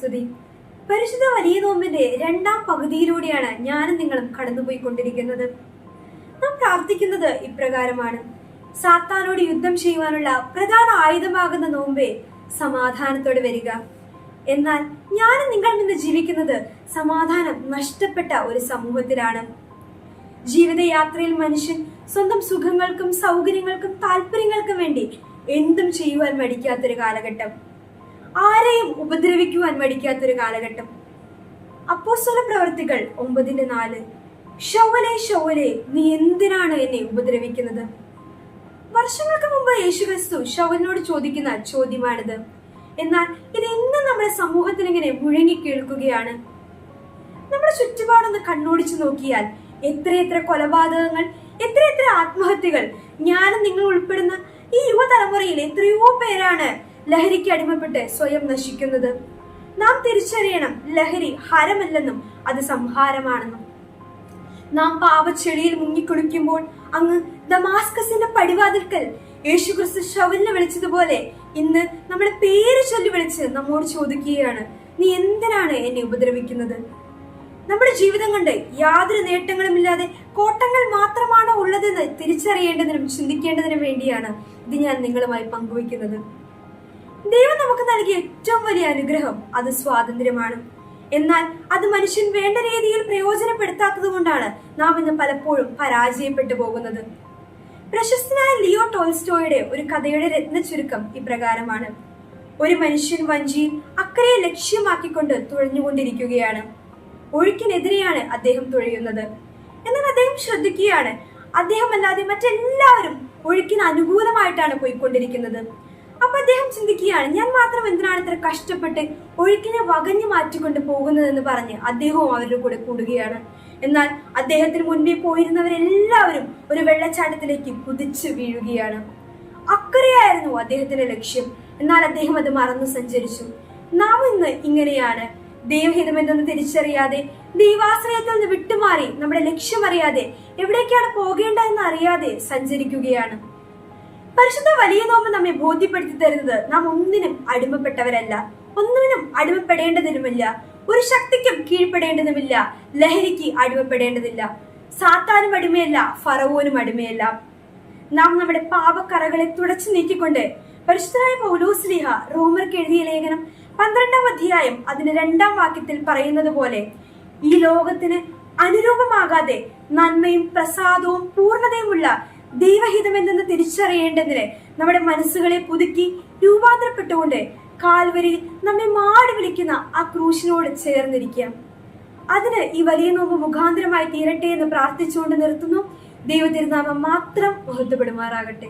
സ്തുതി. പരിശുദ്ധ വലിയ നോമ്പിന്റെ രണ്ടാം പകുതിയിലൂടെയാണ് ഞാനും നിങ്ങളും കടന്നുപോയിക്കൊണ്ടിരിക്കുന്നത്. നാം പ്രാർത്ഥിക്കുന്നത് ഇപ്രകാരമാണ്: സാത്താനോട് യുദ്ധം ചെയ്യുവാനുള്ള പ്രധാന ആയുധമാകുന്ന നോമ്പേ, സമാധാനത്തോടെ വരിക. എന്നാൽ ഞാനും നിങ്ങളും ഇന്ന് ജീവിക്കുന്നത് സമാധാനം നഷ്ടപ്പെട്ട ഒരു സമൂഹത്തിലാണ്. ജീവിതയാത്രയിൽ മനുഷ്യൻ സ്വന്തം സുഖങ്ങൾക്കും സൗകര്യങ്ങൾക്കും താല്പര്യങ്ങൾക്കും വേണ്ടി എന്തും ചെയ്യുവാൻ മടിക്കാത്തൊരു കാലഘട്ടം, ആരെയും ഉപദ്രവിക്കുവാൻ മടിക്കാത്തൊരു കാലഘട്ടം. അപ്പോസ്തല പ്രവർത്തികൾ 9:4, ശൗവലേ ശൗവലേ, നീ എന്തിനാണ് എന്നെ ഉപദ്രവിക്കുന്നത്? വർഷങ്ങൾക്ക് മുമ്പ് യേശുക്രിസ്തു ശൗവലിനോട് ചോദിക്കുന്ന ചോദ്യമാണിത്. എന്നാൽ ഇത് ഇന്ന് നമ്മുടെ സമൂഹത്തിൽ ഇങ്ങനെ മുഴങ്ങി കേൾക്കുകയാണ്. നമ്മുടെ ചുറ്റുപാടൊന്ന് കണ്ണോടിച്ചു നോക്കിയാൽ എത്രയെത്ര കൊലപാതകങ്ങൾ, എത്രയെത്ര ആത്മഹത്യകൾ. ഞാനും നിങ്ങൾ ഉൾപ്പെടുന്ന ഈ യുവതലമുറയിൽ എത്രയോ പേരാണ് ലഹരിക്ക് അടിമപ്പെട്ട് സ്വയം നശിക്കുന്നത്. നാം തിരിച്ചറിയണം, ലഹരി ഹരമല്ലെന്നും അത് സംഹാരമാണെന്നും. നാം പാപച്ചെളിയിൽ മുങ്ങിക്കുളിക്കുമ്പോൾ അങ്ങ് ദമാസ്കസിന്റെ പടിവാതിൽക്കൽ യേശുക്രിസ്തു ശൗവലിനെ വിളിച്ചതുപോലെ ഇന്ന് നമ്മുടെ പേര് ചൊല്ലി വിളിച്ച് നമ്മോട് ചോദിക്കുകയാണ്: നീ എന്തിനാണ് എന്നെ ഉപദ്രവിക്കുന്നത്? നമ്മുടെ ജീവിതം കൊണ്ട് യാതൊരു നേട്ടങ്ങളുമില്ലാതെ കോട്ടങ്ങൾ മാത്രമാണോ ഉള്ളതെന്ന് തിരിച്ചറിയേണ്ടതിനും ചിന്തിക്കേണ്ടതിനും വേണ്ടിയാണ് ഇത് ഞാൻ നിങ്ങളുമായി പങ്കുവയ്ക്കുന്നത്. ദൈവം നമുക്ക് നൽകിയ ഏറ്റവും വലിയ അനുഗ്രഹം അത് സ്വാതന്ത്ര്യമാണ്. എന്നാൽ അത് മനുഷ്യൻ വേണ്ട രീതിയിൽ പ്രയോജനപ്പെടുത്താത്തത് കൊണ്ടാണ് നാം ഇന്ന് പലപ്പോഴും പരാജയപ്പെട്ടു പോകുന്നത്. പ്രശസ്തനായ ലിയോ ടോൾസ്റ്റോയുടെ ഒരു കഥയുടെ രത്ന ചുരുക്കം ഇപ്രകാരമാണ്: ഒരു മനുഷ്യൻ വഞ്ചിയിൽ അക്കരയെ ലക്ഷ്യമാക്കിക്കൊണ്ട് തുഴഞ്ഞുകൊണ്ടിരിക്കുകയാണ്. ഒഴുക്കിനെതിരെയാണ് അദ്ദേഹം തുഴയുന്നത്. എന്നാൽ അദ്ദേഹം ശ്രദ്ധിക്കുകയാണ്, അദ്ദേഹം അല്ലാതെ മറ്റെല്ലാവരും ഒഴുക്കിന് അനുകൂലമായിട്ടാണ് പോയിക്കൊണ്ടിരിക്കുന്നത്. അപ്പൊ അദ്ദേഹം ചിന്തിക്കുകയാണ്, ഞാൻ മാത്രം എന്തിനാണ് ഇത്ര കഷ്ടപ്പെട്ട് ഒഴുക്കിനെ വകഞ്ഞു മാറ്റിക്കൊണ്ട് പോകുന്നതെന്ന് പറഞ്ഞ് അദ്ദേഹവും അവരുടെ കൂടെ കൂടുകയാണ്. എന്നാൽ അദ്ദേഹത്തിന് മുൻപേ പോയിരുന്നവരെല്ലാവരും ഒരു വെള്ളച്ചാട്ടത്തിലേക്ക് കുതിച്ചു വീഴുകയാണ്. അക്കരെയായിരുന്നു അദ്ദേഹത്തിന്റെ ലക്ഷ്യം. എന്നാൽ അദ്ദേഹം അത് മറന്നു സഞ്ചരിച്ചു. നാം ഇന്ന് ഇങ്ങനെയാണ്. ദൈവഹിതം എന്തെന്ന് തിരിച്ചറിയാതെ, ദൈവാശ്രയത്തിൽ നിന്ന് വിട്ടുമാറി, നമ്മുടെ ലക്ഷ്യം അറിയാതെ, എവിടേക്കാണ് പോകേണ്ടതെന്ന് അറിയാതെ സഞ്ചരിക്കുകയാണ്. പരിശുദ്ധ വലിയ നോമ്പ് നമ്മെ ബോധ്യപ്പെടുത്തി തരുന്നത് നാം ഒന്നിനും അടിമപ്പെട്ടവരല്ല, ഒന്നിനും അടിമപ്പെടേണ്ടതിനുമില്ല, ഒരു ശക്തിക്കും കീഴ്പ്പെടേണ്ടതുമില്ല, ലഹരിക്ക് അടിമപ്പെടേണ്ടതില്ല, സാത്താനും അടിമയല്ല, ഫറവോനും അടിമയല്ല. നാം നമ്മുടെ പാപക്കറകളെ തുടച്ചു നീക്കിക്കൊണ്ട് പരിശുദ്ധനായ പൗലോസ്ലീഹ റോമർക്ക് എഴുതിയ ലേഖനം 12-ാം അധ്യായം അതിന്റെ 2-ാം വാക്യത്തിൽ പറയുന്നത് പോലെ, ഈ ലോകത്തിന് അനുരൂപമാകാതെ നന്മയും പ്രസാദവും പൂർണ്ണതയുമുള്ള ദൈവഹിതം എന്തെന്ന് തിരിച്ചറിയേണ്ടതിന് നമ്മുടെ മനസ്സുകളെ പുതുക്കി രൂപാന്തരപ്പെട്ടുകൊണ്ട് കാൽവരിയിൽ നമ്മെ മാടി വിളിക്കുന്ന ആ ക്രൂശിനോട് ചേർന്നിരിക്കാം. അതിന് ഈ വലിയ നോമ്പ് മുഖാന്തരമായി തീരട്ടെ എന്ന് പ്രാർത്ഥിച്ചുകൊണ്ട് നിർത്തുന്നു. ദൈവ തിരുനാമം മാത്രം മഹത്വപ്പെടുമാറാകട്ടെ.